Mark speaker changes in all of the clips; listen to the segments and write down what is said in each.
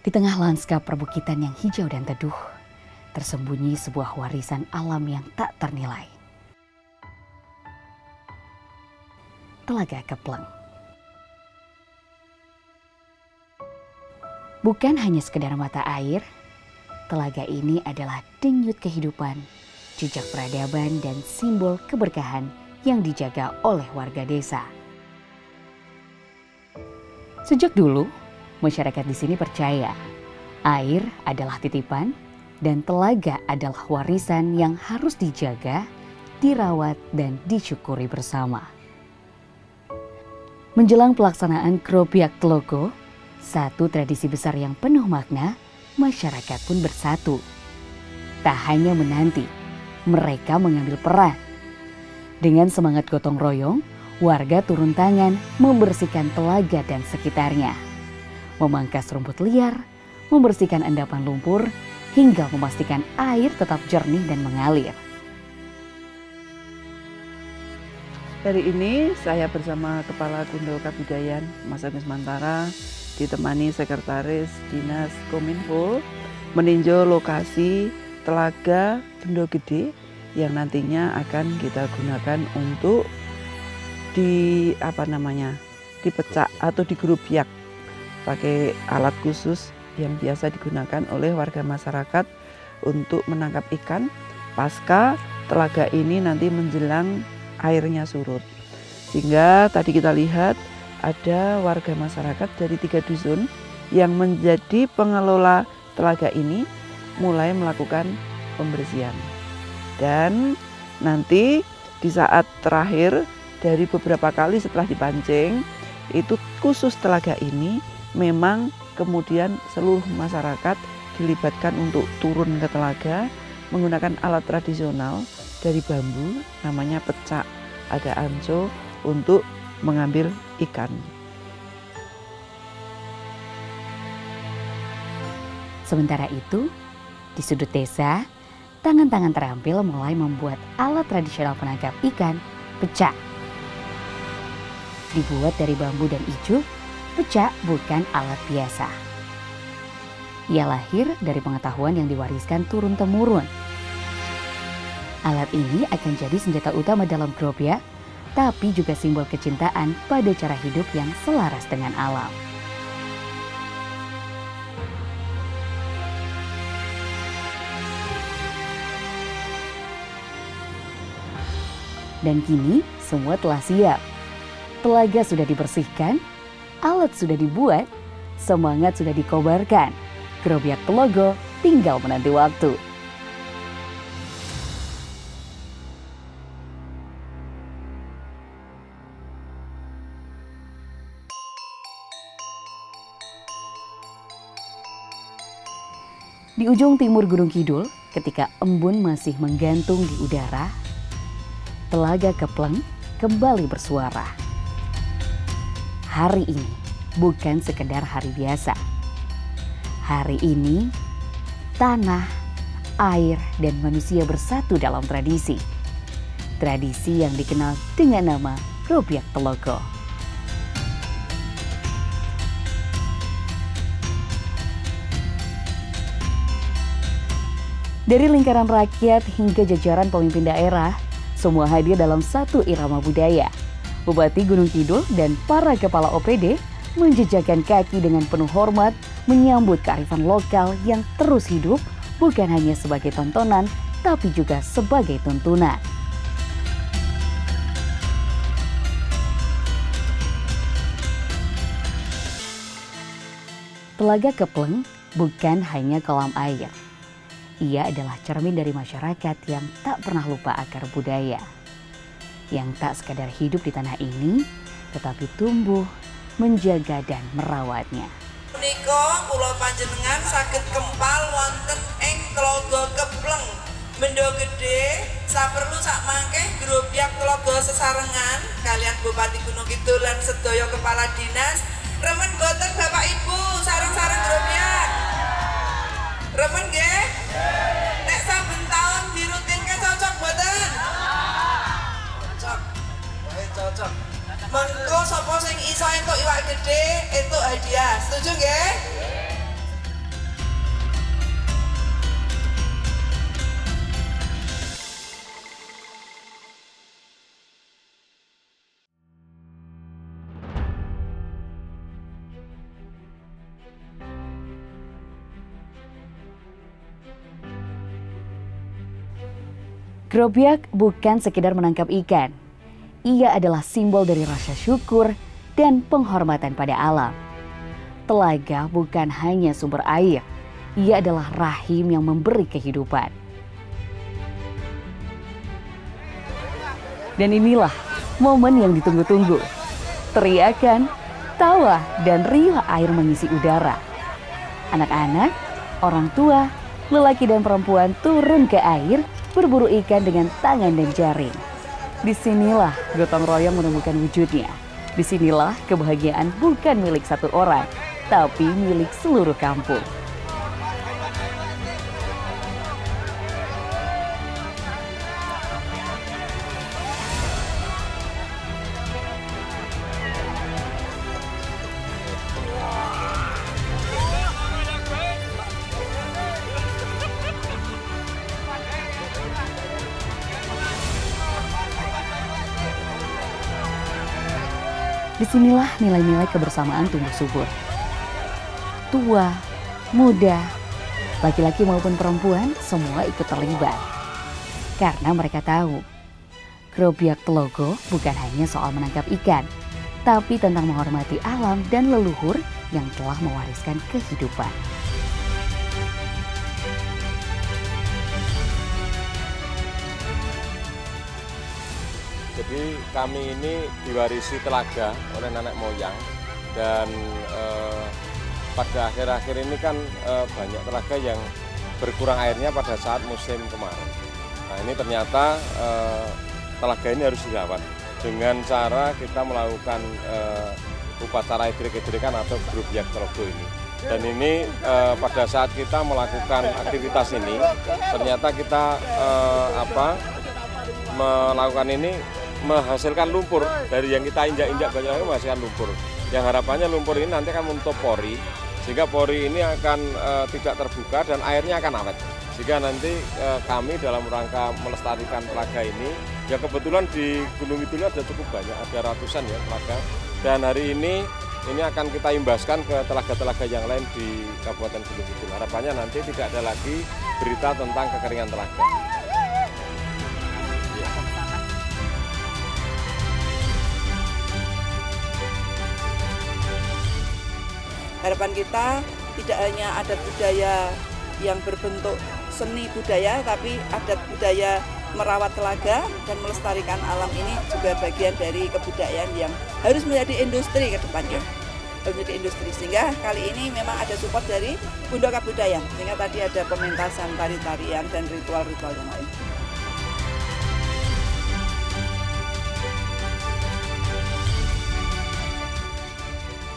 Speaker 1: Di tengah lanskap perbukitan yang hijau dan teduh, tersembunyi sebuah warisan alam yang tak ternilai. Telaga Kepleng. Bukan hanya sekedar mata air, telaga ini adalah denyut kehidupan, jejak peradaban dan simbol keberkahan yang dijaga oleh warga desa. Sejak dulu, masyarakat di sini percaya air adalah titipan dan telaga adalah warisan yang harus dijaga, dirawat, dan disyukuri bersama. Menjelang pelaksanaan Grobiak Tlogo, satu tradisi besar yang penuh makna, masyarakat pun bersatu. Tak hanya menanti, mereka mengambil peran. Dengan semangat gotong royong, warga turun tangan membersihkan telaga dan sekitarnya. Memangkas rumput liar, membersihkan endapan lumpur, hingga memastikan air tetap jernih dan mengalir.
Speaker 2: Hari ini saya bersama Kepala Kundo Kabudayan Mas Agus Mantara ditemani Sekretaris Dinas Kominfo meninjau lokasi Telaga Bendo Gede yang nantinya akan kita gunakan untuk dipecah atau digrubiak pakai alat khusus yang biasa digunakan oleh warga masyarakat untuk menangkap ikan pasca telaga ini nanti menjelang airnya surut. Sehingga tadi kita lihat ada warga masyarakat dari 3 dusun yang menjadi pengelola telaga ini mulai melakukan pembersihan. Dan nanti di saat terakhir dari beberapa kali setelah dipancing, itu khusus telaga ini memang kemudian seluruh masyarakat dilibatkan untuk turun ke telaga menggunakan alat tradisional dari bambu namanya pecak, ada anco untuk mengambil ikan.
Speaker 1: Sementara itu, di sudut desa, tangan-tangan terampil mulai membuat alat tradisional penangkap ikan, pecak. Dibuat dari bambu dan ijuk, pecak bukan alat biasa. Ia lahir dari pengetahuan yang diwariskan turun-temurun. Alat ini akan jadi senjata utama dalam grobiak, tapi juga simbol kecintaan pada cara hidup yang selaras dengan alam. Dan kini semua telah siap. Telaga sudah dibersihkan, alat sudah dibuat, semangat sudah dikobarkan. Grobiak Tlogo tinggal menanti waktu. Di ujung timur Gunung Kidul, ketika embun masih menggantung di udara, Telaga Kepleng kembali bersuara. Hari ini bukan sekedar hari biasa. Hari ini, tanah, air, dan manusia bersatu dalam tradisi. Tradisi yang dikenal dengan nama Grobiak Tlogo. Dari lingkaran rakyat hingga jajaran pemimpin daerah, semua hadir dalam satu irama budaya. Bupati Gunung Kidul dan para kepala OPD menjejakkan kaki dengan penuh hormat menyambut kearifan lokal yang terus hidup bukan hanya sebagai tontonan tapi juga sebagai tuntunan. Telaga Kepleng bukan hanya kolam air. Ia adalah cermin dari masyarakat yang tak pernah lupa akar budaya. Yang tak sekadar hidup di tanah ini, tetapi tumbuh, menjaga dan merawatnya.
Speaker 3: Menika kula panjenengan saged kempal wonten ing Tlaga Kepleng Bendo Gede saperlu sakmangke Grobiak Tlogo sesarengan kalian Bupati Gunung Kidul lan sedaya kepala dinas remen boten Bapak Ibu sareng-sareng Grobiak. Remen nggih? Nek saben taun dirutinke cocok boten? Cocok. Wae cocok. Mengko sapa sing iso entuk iwak gede entuk hadiah. Setuju nggih?
Speaker 1: Grobiak bukan sekedar menangkap ikan. Ia adalah simbol dari rasa syukur dan penghormatan pada alam. Telaga bukan hanya sumber air, ia adalah rahim yang memberi kehidupan. Dan inilah momen yang ditunggu-tunggu. Teriakan, tawa, dan riuh air mengisi udara. Anak-anak, orang tua, lelaki dan perempuan turun ke air berburu ikan dengan tangan dan jaring. Disinilah gotong royong menemukan wujudnya. Disinilah kebahagiaan bukan milik satu orang, tapi milik seluruh kampung. Disinilah nilai-nilai kebersamaan tumbuh subur. Tua, muda, laki-laki maupun perempuan semua ikut terlibat. Karena mereka tahu, Grobiak Telogo bukan hanya soal menangkap ikan, tapi tentang menghormati alam dan leluhur yang telah mewariskan kehidupan.
Speaker 4: Jadi kami ini diwarisi telaga oleh nenek moyang dan pada akhir-akhir ini kan banyak telaga yang berkurang airnya pada saat musim kemarau. Nah ini ternyata telaga ini harus dirawat dengan cara kita melakukan upacara idrik-idrikan atau Grobiak Telogo ini. Dan ini pada saat kita melakukan aktivitas ini ternyata kita melakukan ini menghasilkan lumpur dari yang kita injak-injak banyak menghasilkan lumpur. Yang harapannya lumpur ini nanti akan menutup pori, sehingga pori ini akan tidak terbuka dan airnya akan awet. Sehingga nanti kami dalam rangka melestarikan telaga ini, ya kebetulan di Gunung Kidul ada cukup banyak, ada ratusan ya telaga. Dan hari ini akan kita imbaskan ke telaga-telaga yang lain di Kabupaten Gunung Kidul. Harapannya nanti tidak ada lagi berita tentang kekeringan telaga.
Speaker 2: Harapan kita tidak hanya adat budaya yang berbentuk seni budaya, tapi adat budaya merawat telaga dan melestarikan alam ini juga bagian dari kebudayaan yang harus menjadi industri ke depannya. Menjadi industri, sehingga kali ini memang ada support dari Bundok Kabudayaan, sehingga tadi ada pementasan, tari-tarian, dan ritual-ritual yang lain.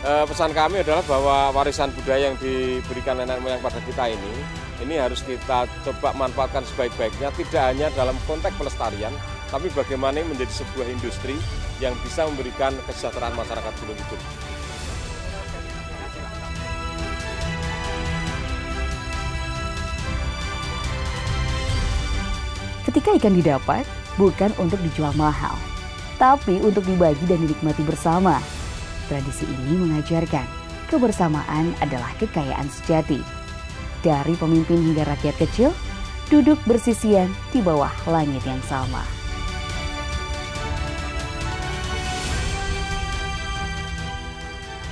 Speaker 4: Pesan kami adalah bahwa warisan budaya yang diberikan nenek moyang pada kita ini harus kita coba manfaatkan sebaik-baiknya, tidak hanya dalam konteks pelestarian, tapi bagaimana menjadi sebuah industri yang bisa memberikan kesejahteraan masyarakat Gunung Kidul.
Speaker 1: Ketika ikan didapat, bukan untuk dijual mahal, tapi untuk dibagi dan dinikmati bersama. Tradisi ini mengajarkan kebersamaan adalah kekayaan sejati. Dari pemimpin hingga rakyat kecil, duduk bersisian di bawah langit yang sama.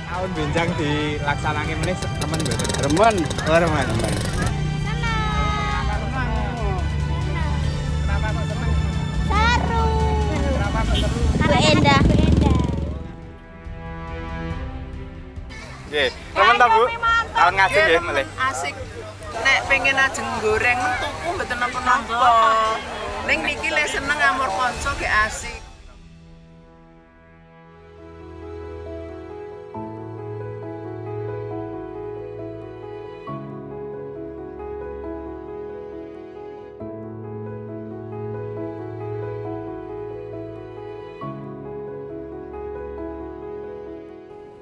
Speaker 5: Tahun benjang dilaksanakan ini teman betul.
Speaker 6: Remen.
Speaker 5: Oh, remen.
Speaker 6: Kenapa kok seneng?
Speaker 7: Seru.
Speaker 6: Kenapa kok seru?
Speaker 7: Karena endah.
Speaker 5: Nggih, remen ta, Bu? Tahun ngaji nggih mulai.
Speaker 3: Asik. Nek pengen ajeng goreng tuku mboten napa-napa. Ning niki le seneng amur kanca ge asik.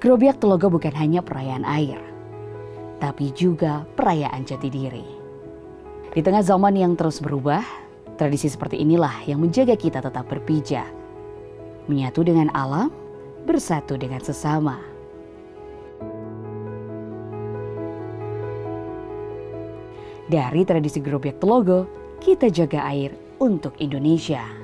Speaker 1: Grobiak Telogo bukan hanya perayaan air, tapi juga perayaan jati diri. Di tengah zaman yang terus berubah, tradisi seperti inilah yang menjaga kita tetap berpijak, menyatu dengan alam, bersatu dengan sesama. Dari tradisi Grobiak Telogo, kita jaga air untuk Indonesia.